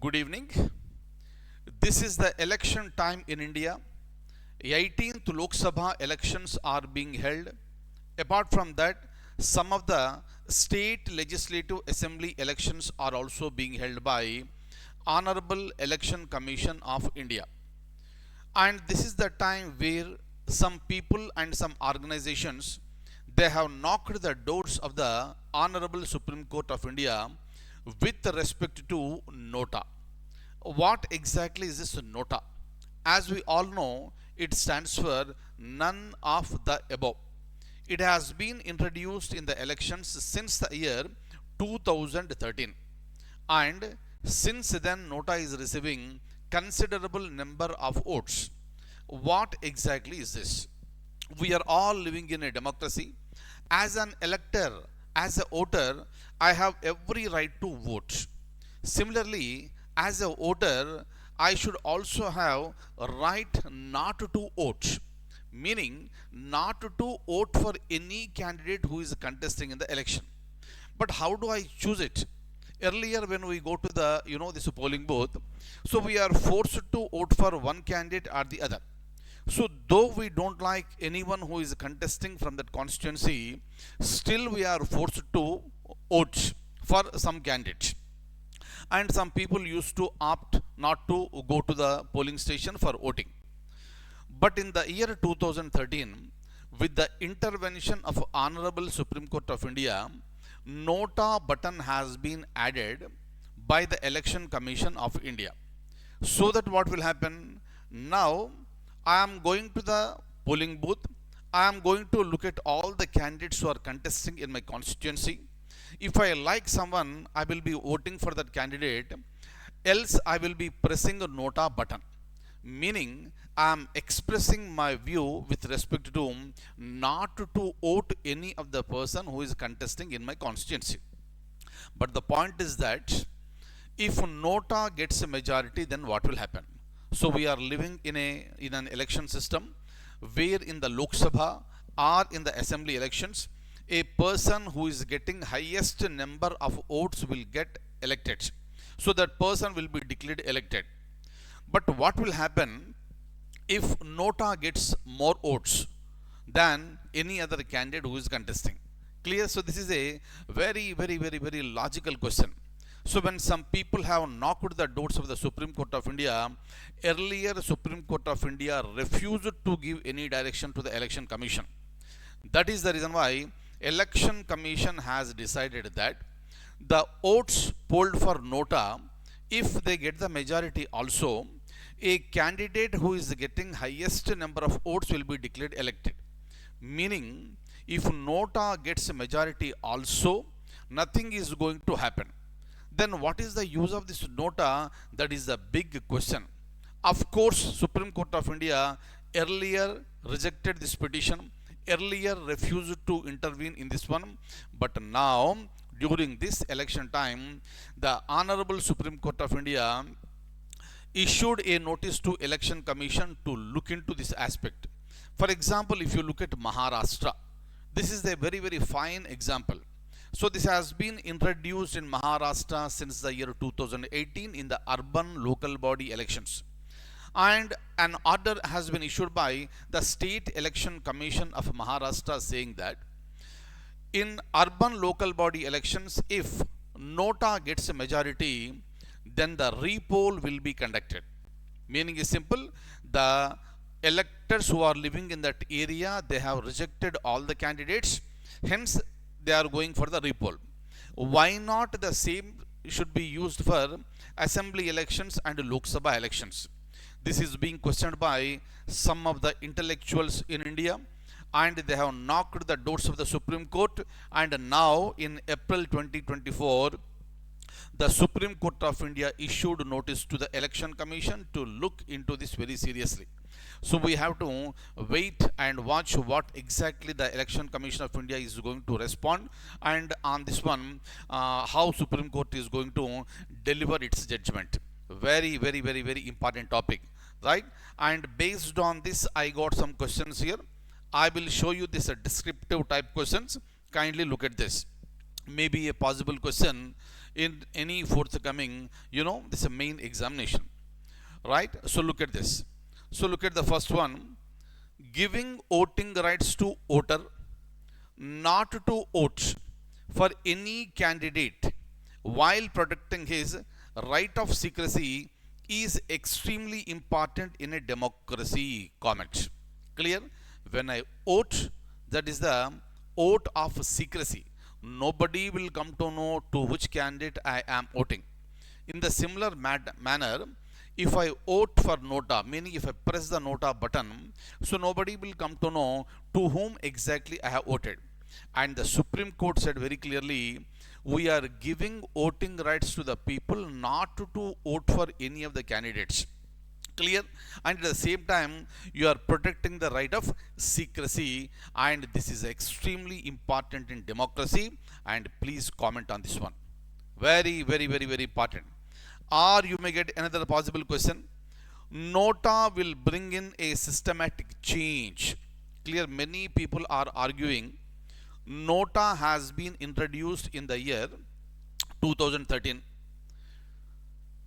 Good evening. This is the election time in India. 18th Lok Sabha elections are being held. Apart from that, some of the state legislative assembly elections are also being held by Honorable Election Commission of India. And this is the time where some people and some organizations, they have knocked the doors of the Honorable Supreme Court of India with respect to NOTA. What exactly is this NOTA? As we all know, it stands for none of the above. It has been introduced in the elections since the year 2013, and since then NOTA is receiving considerable number of votes. What exactly is this? We are all living in a democracy. As an elector, as a voter, I have every right to vote. Similarly, as a voter, I should also have a right not to vote, meaning not to vote for any candidate who is contesting in the election. But how do I choose it? Earlier, when we go to the this polling booth, so we are forced to vote for one candidate or the other. So though we don't like anyone who is contesting from that constituency, still we are forced to vote for some candidate. And some people used to opt not to go to the polling station for voting. But in the year 2013, with the intervention of Honorable Supreme Court of India, NOTA button has been added by the Election Commission of India. So that what will happen? Now I am going to the polling booth. I am going to look at all the candidates who are contesting in my constituency. If I like someone, I will be voting for that candidate. Else, I will be pressing a NOTA button. Meaning, I am expressing my view with respect to not to vote any of the person who is contesting in my constituency. But the point is that if NOTA gets a majority, then what will happen? So we are living in an election system where in the Lok Sabha or in the assembly elections, a person who is getting highest number of votes will get elected. So that person will be declared elected. But what will happen if NOTA gets more votes than any other candidate who is contesting? Clear? So this is a very logical question. So when some people have knocked the doors of the Supreme Court of India, earlier Supreme Court of India refused to give any direction to the Election Commission. That is the reason why Election Commission has decided that the votes polled for NOTA, if they get the majority also, a candidate who is getting highest number of votes will be declared elected. Meaning, if NOTA gets a majority also, nothing is going to happen. Then what is the use of this NOTA? That is the big question. Of course, Supreme Court of India earlier rejected this petition, earlier refused to intervene in this one. But now, during this election time, the Honorable Supreme Court of India issued a notice to Election Commission to look into this aspect. For example, if you look at Maharashtra, this is a very fine example. So this has been introduced in Maharashtra since the year 2018 in the urban local body elections. And an order has been issued by the State Election Commission of Maharashtra saying that in urban local body elections, if NOTA gets a majority, then the repoll will be conducted. Meaning is simple, the electors who are living in that area, they have rejected all the candidates, hence they are going for the repoll. Why not the same should be used for assembly elections and Lok Sabha elections? This is being questioned by some of the intellectuals in India, and they have knocked the doors of the Supreme Court. And now in April 2024, the Supreme Court of India issued notice to the Election Commission to look into this very seriously. So we have to wait and watch what exactly the Election Commission of India is going to respond, and on this one, how Supreme Court is going to deliver its judgment. Very important topic, right? And based on this, I got some questions here. I will show you this descriptive type questions. Kindly look at this. Maybe a possible question in any forthcoming, this main examination, right? So look at this. So look at the first one: giving voting rights to voter not to vote for any candidate while protecting his right of secrecy is extremely important in a democracy. Comment. Clear? When I vote, that is the oath of secrecy. Nobody will come to know to which candidate I am voting. In the similar manner, if I vote for NOTA, meaning if I press the NOTA button, so nobody will come to know to whom exactly I have voted. And the Supreme Court said very clearly, we are giving voting rights to the people not to vote for any of the candidates. Clear? And at the same time, you are protecting the right of secrecy, and this is extremely important in democracy. And please comment on this one. Very, very, very, very important. Or you may get another possible question: NOTA will bring in a systematic change. Clear? Many people are arguing NOTA has been introduced in the year 2013.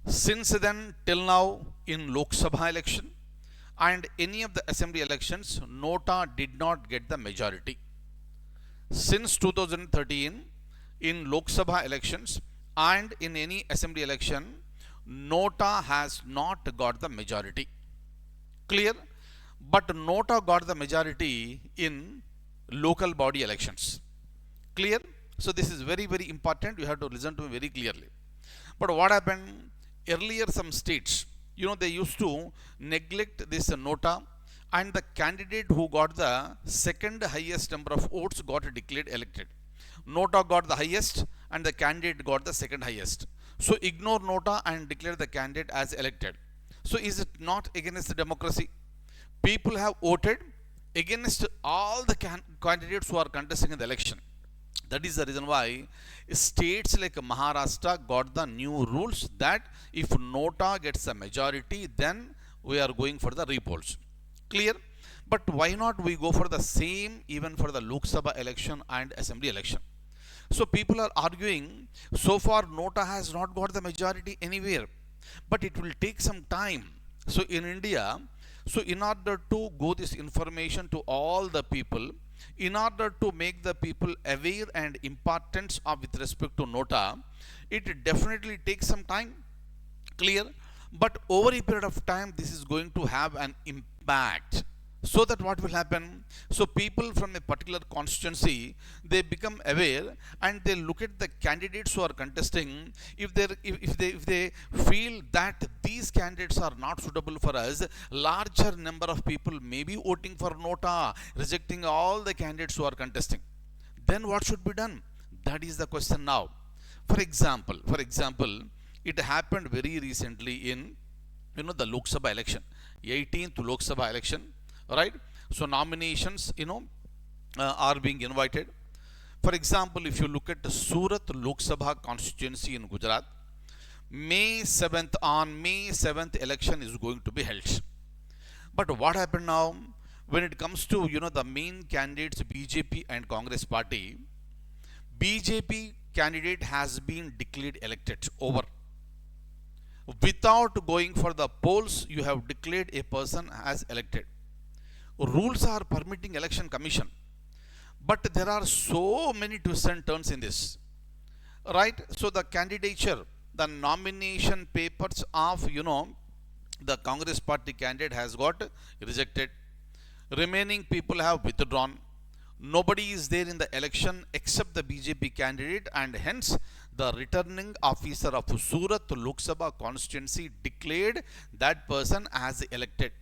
Since then till now, in Lok Sabha election and any of the assembly elections, NOTA did not get the majority. Since 2013, in Lok Sabha elections and in any assembly election, NOTA has not got the majority. Clear? But NOTA got the majority in local body elections. Clear? So this is very, very important. You have to listen to me very clearly. But what happened? Earlier, some states, they used to neglect this NOTA, and the candidate who got the second highest number of votes got declared elected. NOTA got the highest and the candidate got the second highest. So ignore NOTA and declare the candidate as elected. So is it not against the democracy? People have voted against all the candidates who are contesting in the election. That is the reason why states like Maharashtra got the new rules that if NOTA gets a majority, then we are going for the repolls. Clear? But why not we go for the same even for the Lok Sabha election and assembly election? So people are arguing, so far NOTA has not got the majority anywhere, but it will take some time. So in India, so in order to go this information to all the people, in order to make the people aware and importance of with respect to NOTA, it definitely takes some time. Clear? But over a period of time, this is going to have an impact. So that what will happen? So people from a particular constituency, they become aware and they look at the candidates who are contesting. If they feel that these candidates are not suitable for us, larger number of people may be voting for NOTA, rejecting all the candidates who are contesting. Then what should be done? That is the question now. For example, it happened very recently in the Lok Sabha election, 18th Lok Sabha election. Right? So nominations, are being invited. For example, if you look at the Surat Lok Sabha constituency in Gujarat, on May 7th, election is going to be held. But what happened now? When it comes to, the main candidates, BJP and Congress party, BJP candidate has been declared elected over. Without going for the polls, you have declared a person as elected. Rules are permitting election commission, but there are so many twists and turns in this, right? So the candidature, the nomination papers of the Congress party candidate has got rejected. Remaining people have withdrawn. Nobody is there in the election except the BJP candidate, and hence the returning officer of Surat Lok Sabha constituency declared that person as elected.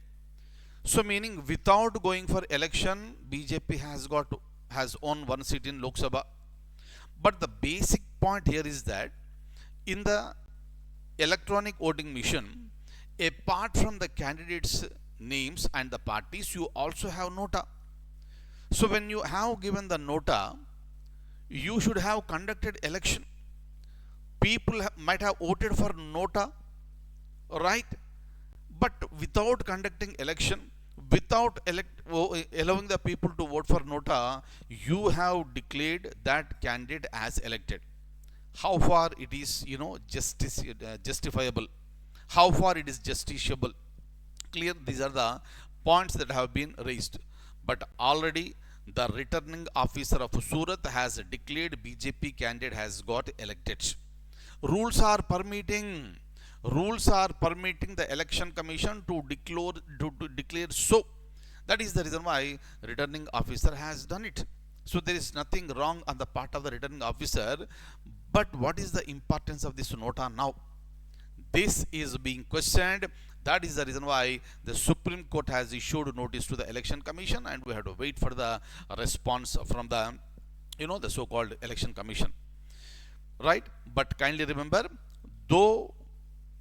So meaning without going for election, BJP has won one seat in Lok Sabha. But the basic point here is that in the electronic voting machine, apart from the candidates' names and the parties, you also have NOTA. So when you have given the NOTA, you should have conducted election. People might have voted for NOTA, right? But without conducting election, without allowing the people to vote for NOTA, you have declared that candidate as elected. how far it is, justifiable, how far it is justiciable. Clear, these are the points that have been raised. But already the returning officer of Surat has declared BJP candidate has got elected. Rules are permitting, rules are permitting the election commission to declare so. That is the reason why returning officer has done it. So there is nothing wrong on the part of the returning officer. But what is the importance of this nota now? This is being questioned. That is the reason why the Supreme Court has issued notice to the Election Commission, and we have to wait for the response from the, the so-called Election Commission, right? But kindly remember, though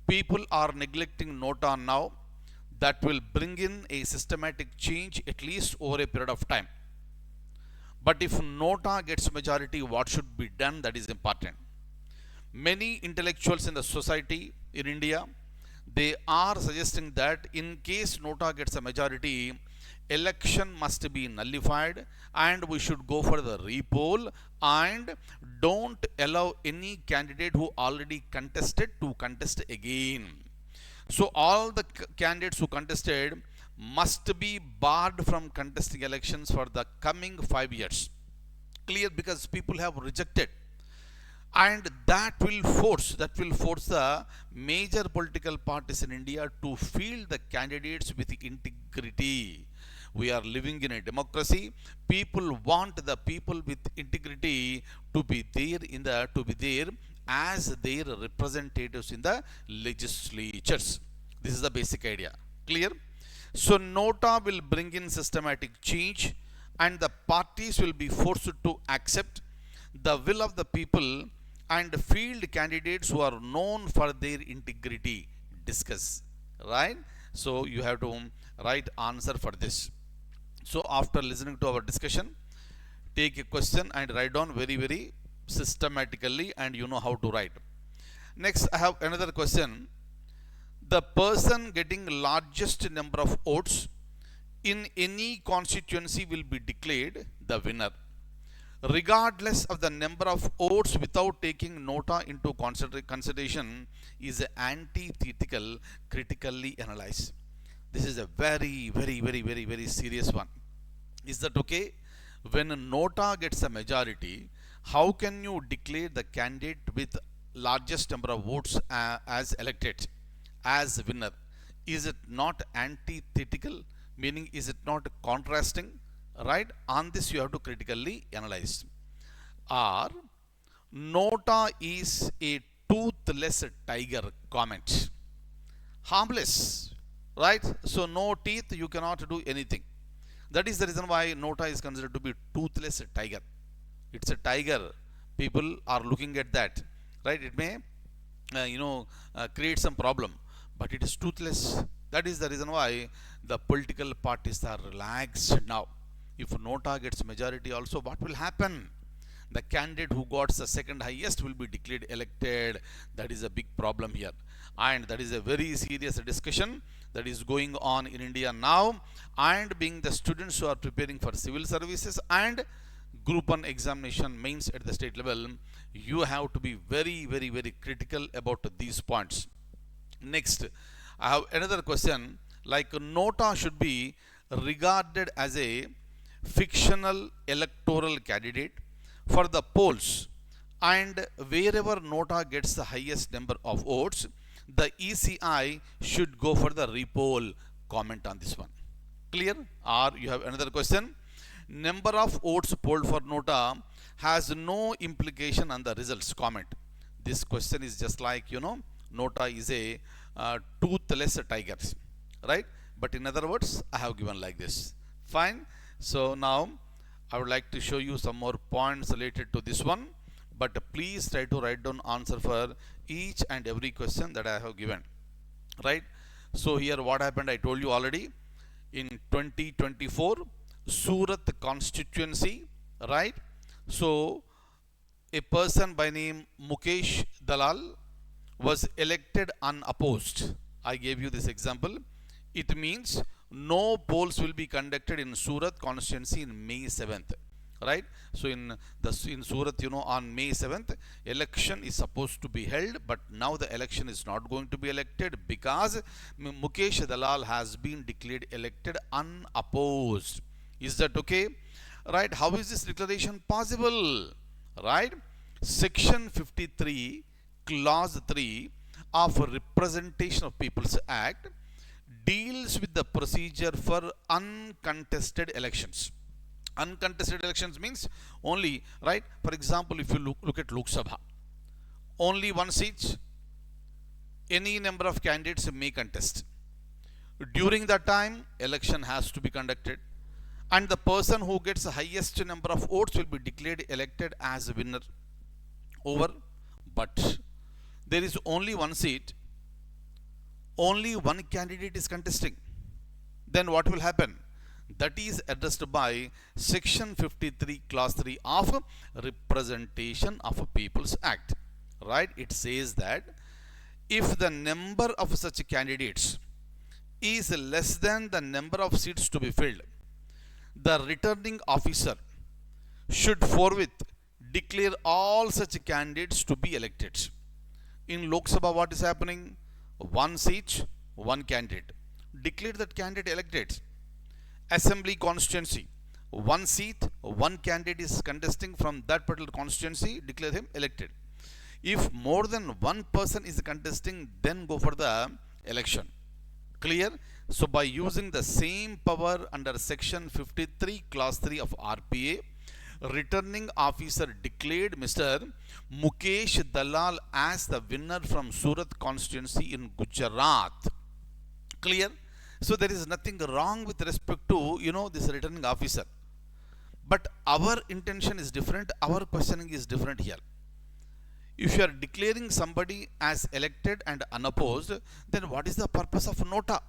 people are neglecting nota now, that will bring in a systematic change at least over a period of time. But if nota gets majority, what should be done? That is important. Many intellectuals in the society in India, they are suggesting that in case nota gets a majority, election must be nullified and we should go for the repoll, and don't allow any candidate who already contested to contest again. So all the candidates who contested must be barred from contesting elections for the coming 5 years. Clear, because people have rejected, and that will force the major political parties in India to field the candidates with integrity. We are living in a democracy. People want the people with integrity to be there as their representatives in the legislatures. This is the basic idea. Clear? So nota will bring in systematic change, and the parties will be forced to accept the will of the people and field candidates who are known for their integrity. Discuss, right? So you have to write answer for this. So after listening to our discussion, take a question and write down very, very systematically, and you know how to write. Next, I have another question. The person getting largest number of votes in any constituency will be declared the winner, regardless of the number of votes, without taking nota into consideration, is antithetical, critically analyzed. This is a very, very, very, very, very serious one. Is that okay? When nota gets a majority, how can you declare the candidate with largest number of votes as elected, as winner? Is it not antithetical? Meaning, is it not contrasting? Right? On this you have to critically analyze. Or nota is a toothless tiger comment. Harmless, right? So no teeth, you cannot do anything. That is the reason why nota is considered to be toothless tiger. It's a tiger. People are looking at that, right? It may create some problem, but it is toothless. That is the reason why the political parties are relaxed now. If nota gets majority also, what will happen? The candidate who got the second highest will be declared elected. That is a big problem here, and that is a very serious discussion that is going on in India now. And being the students who are preparing for civil services and group 1 examination mains at the state level, you have to be very, very, very critical about these points. Next, I have another question. Like, nota should be regarded as a fictional electoral candidate for the polls, and wherever nota gets the highest number of votes, the ECI should go for the repoll. Comment on this one. Clear? Or you have another question. Number of votes polled for nota has no implication on the results. Comment. This question is just like, nota is a toothless tiger, right? But in other words, I have given like this. Fine. So now I would like to show you some more points related to this one, but please try to write down answer for each and every question that I have given, right? So here what happened, I told you already. In 2024 Surat constituency, right? So a person by name Mukesh Dalal was elected unopposed. I gave you this example. It means no polls will be conducted in Surat constituency in May 7th, right? So in Surat, on May 7th, election is supposed to be held, but now the election is not going to be elected because Mukesh Dalal has been declared elected unopposed. Is that okay? Right? How is this declaration possible? Right? Section 53 clause 3 of Representation of People's Act deals with the procedure for uncontested elections. Uncontested elections means only, right? For example, if you look at Lok Sabha, only one seat, any number of candidates may contest. During that time, election has to be conducted, and the person who gets the highest number of votes will be declared elected as a winner over. But there is only one seat, only one candidate is contesting. Then what will happen? That is addressed by Section 53 clause 3 of Representation of People's Act. Right? It says that if the number of such candidates is less than the number of seats to be filled, the returning officer should forthwith declare all such candidates to be elected. In Lok Sabha, what is happening? One seat, one candidate. Declare that candidate elected. Assembly constituency, one seat, one candidate is contesting from that particular constituency, declare him elected. If more than one person is contesting, then go for the election. Clear? So by using the same power under Section 53 clause 3 of RPA, returning officer declared Mr. Mukesh Dalal as the winner from Surat constituency in Gujarat. Clear? So there is nothing wrong with respect to, this returning officer. But our intention is different. Our questioning is different here. If you are declaring somebody as elected and unopposed, then what is the purpose of NOTA?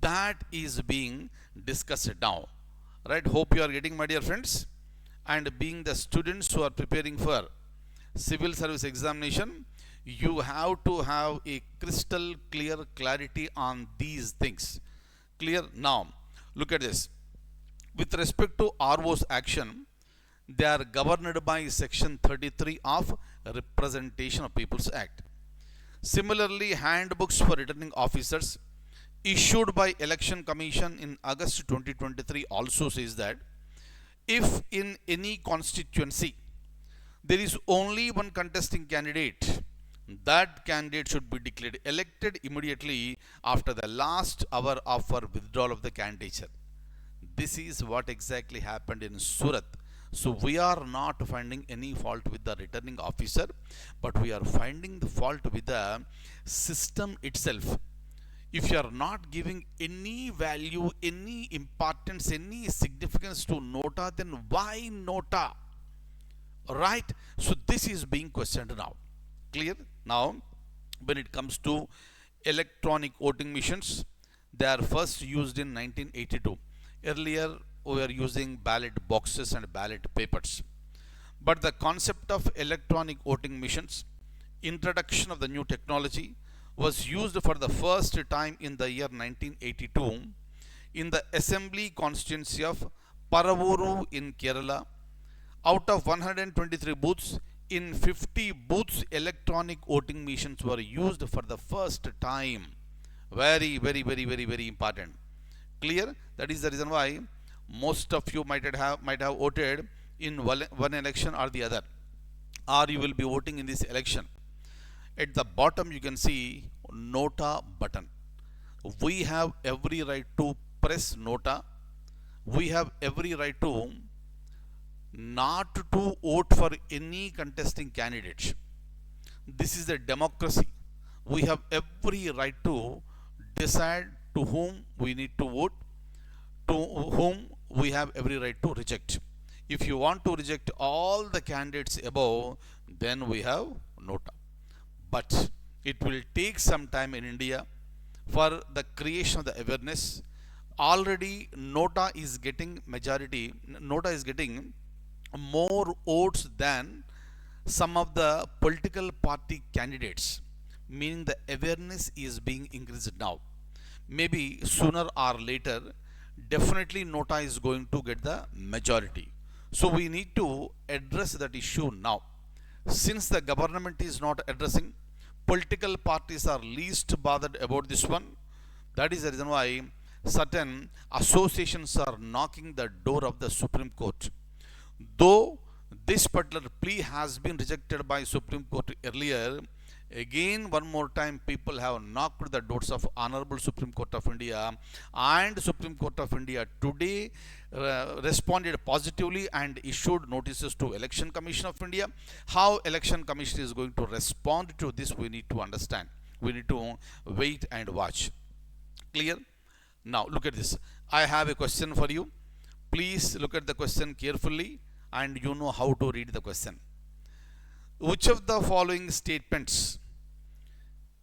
That is being discussed now. Right? Hope you are getting, my dear friends. And being the students who are preparing for civil service examination, you have to have a crystal clear clarity on these things. Clear? Now, look at this. With respect to RO's action, they are governed by Section 33 of Representation of People's Act. Similarly, handbooks for returning officers issued by Election Commission in August 2023 also says that if in any constituency there is only one contesting candidate, that candidate should be declared elected immediately after the last hour of withdrawal of the candidature. This is what exactly happened in Surat. So we are not finding any fault with the returning officer, but we are finding the fault with the system itself. If you are not giving any value, any importance, any significance to NOTA, then why NOTA? Right? So this is being questioned now. Clear? Now, when it comes to electronic voting machines, they are first used in 1982. Earlier, we were using ballot boxes and ballot papers. But the concept of electronic voting machines, introduction of the new technology, was used for the first time in the year 1982 in the assembly constituency of Paravuru in Kerala. Out of 123 booths, in 50 booths, electronic voting machines were used for the first time. Very, very, very, very, very important. Clear? That is the reason why most of you might have voted in one election or the other, or you will be voting in this election. At the bottom you can see NOTA button. We have every right to press NOTA. We have every right to not to vote for any contesting candidate. This is a democracy. We have every right to decide to whom we need to vote, to whom we have every right to reject. If you want to reject all the candidates above, then we have NOTA. But it will take some time in India for the creation of the awareness. Already NOTA is getting more votes than some of the political party candidates, meaning the awareness is being increased now. Maybe sooner or later, definitely NOTA is going to get the majority. So we need to address that issue now. Since the government is not addressing, political parties are least bothered about this one. That is the reason why certain associations are knocking the door of the Supreme Court. Though this particular plea has been rejected by Supreme Court earlier, again one more time people have knocked the doors of Honorable Supreme Court of India, and Supreme Court of India today responded positively and issued notices to Election Commission of India. How Election Commission is going to respond to this, we need to understand. We need to wait and watch. Clear? Now look at this. I have a question for you. Please look at the question carefully and you know how to read the question. Which of the following statements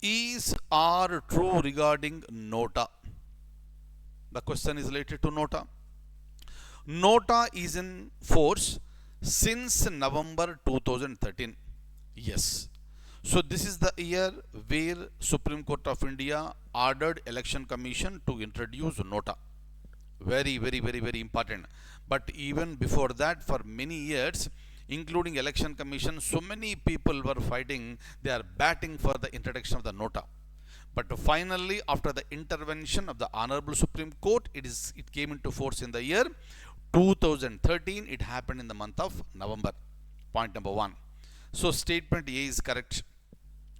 is or true regarding NOTA? The question is related to NOTA. NOTA is in force since November 2013. Yes. So this is the year where Supreme Court of India ordered Election Commission to introduce NOTA. Very, very, very, very important. But even before that, for many years, including Election Commission, so many people were fighting, they are batting for the introduction of the NOTA. But finally, after the intervention of the Honorable Supreme Court, it came into force in the year 2013. It happened in the month of November. Point number one. So statement A is correct,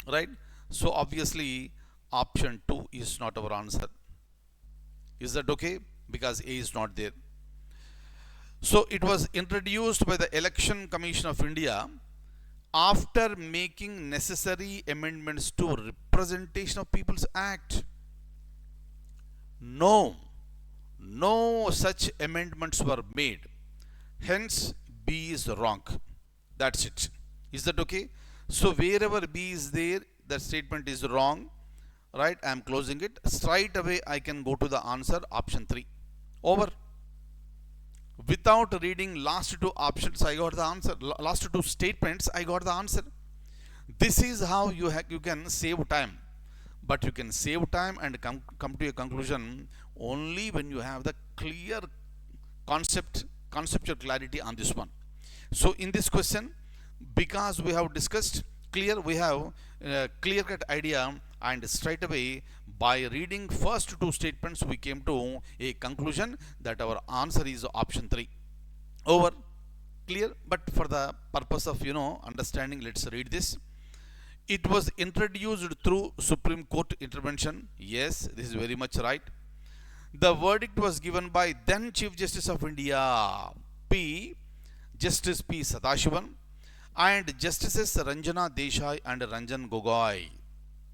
right? So obviously, option 2 is not our answer. Is that okay? Because A is not there. So it was introduced by the Election Commission of India after making necessary amendments to Representation of People's Act. No such amendments were made. Hence, B is wrong. That's it. Is that okay? So wherever B is there, the statement is wrong. Right? I am closing it. Straight away, I can go to the answer, option 3. Over. Without reading last two options, I got the answer. Last two statements, I got the answer. This is how you can save time. But you can save time and come to a conclusion only when you have the clear conceptual clarity on this one. So in this question, because we have discussed we have a clear-cut idea, and straight away by reading first two statements we came to a conclusion that our answer is option 3. Over. Clear? But for the purpose of understanding, let's read this. It was introduced through Supreme Court intervention. Yes, this is very much right. The verdict was given by then Chief Justice of India, Justice P. Sadashivan, and Justices Ranjana Desai and Ranjan Gogoi.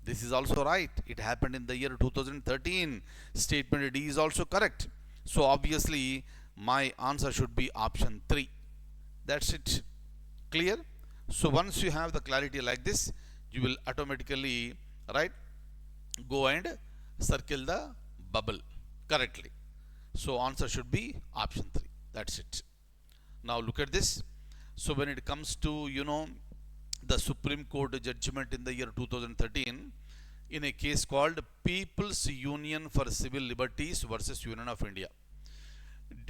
This is also right. It happened in the year 2013. Statement D is also correct. So obviously, my answer should be option 3. That's it. Clear? So once you have the clarity like this, you will automatically, right, go and circle the bubble correctly. So answer should be option 3. That's it. Now look at this. So when it comes to, the Supreme Court judgment in the year 2013 in a case called People's Union for Civil Liberties versus Union of India.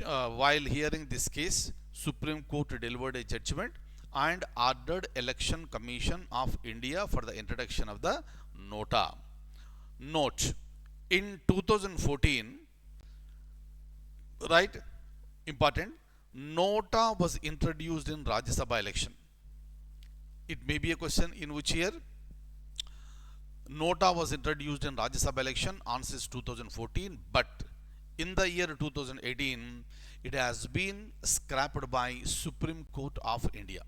While hearing this case, Supreme Court delivered a judgment and ordered Election Commission of India for the introduction of the NOTA. Note, in 2014, right, important, NOTA was introduced in Rajya Sabha election. It may be a question in which year NOTA was introduced in Rajya Sabha election. Answer is 2014, but in the year 2018, it has been scrapped by Supreme Court of India.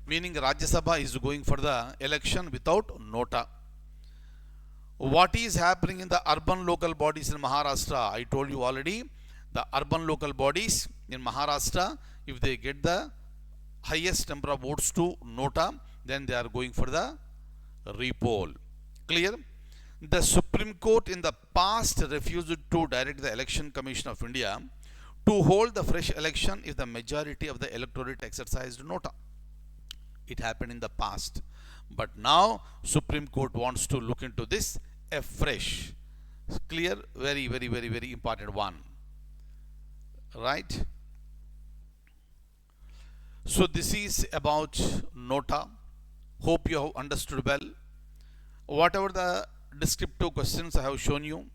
Meaning Rajya Sabha is going for the election without NOTA. What is happening in the urban local bodies in Maharashtra? I told you already, the urban local bodies in Maharashtra, if they get the highest number of votes to NOTA, then they are going for the repoll. Clear? The Supreme Court in the past refused to direct the Election Commission of India to hold the fresh election if the majority of the electorate exercised NOTA. It happened in the past. But now Supreme Court wants to look into this afresh. Clear? Very, very, very, very important one. Right? So this is about NOTA. Hope you have understood well. Whatever the descriptive questions I have shown you,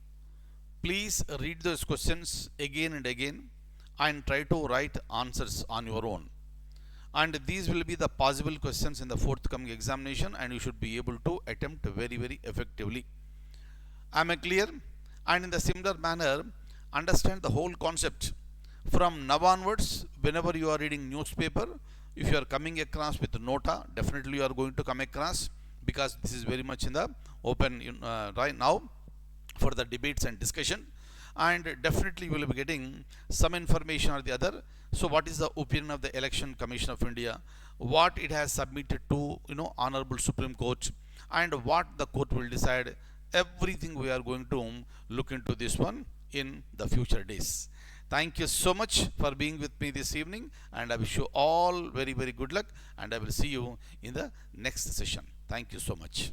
please read those questions again and again and try to write answers on your own. And these will be the possible questions in the forthcoming examination, and you should be able to attempt very effectively. Am I clear? And in the similar manner, understand the whole concept. From now onwards, whenever you are reading newspaper, if you are coming across with NOTA, definitely you are going to come across, because this is very much in the open right now for the debates and discussion, and definitely you will be getting some information or the other. So what is the opinion of the Election Commission of India, what it has submitted to Honorable Supreme Court, and what the court will decide. Everything we are going to look into this one in the future days. Thank you so much for being with me this evening, and I wish you all very good luck, and I will see you in the next session. Thank you so much.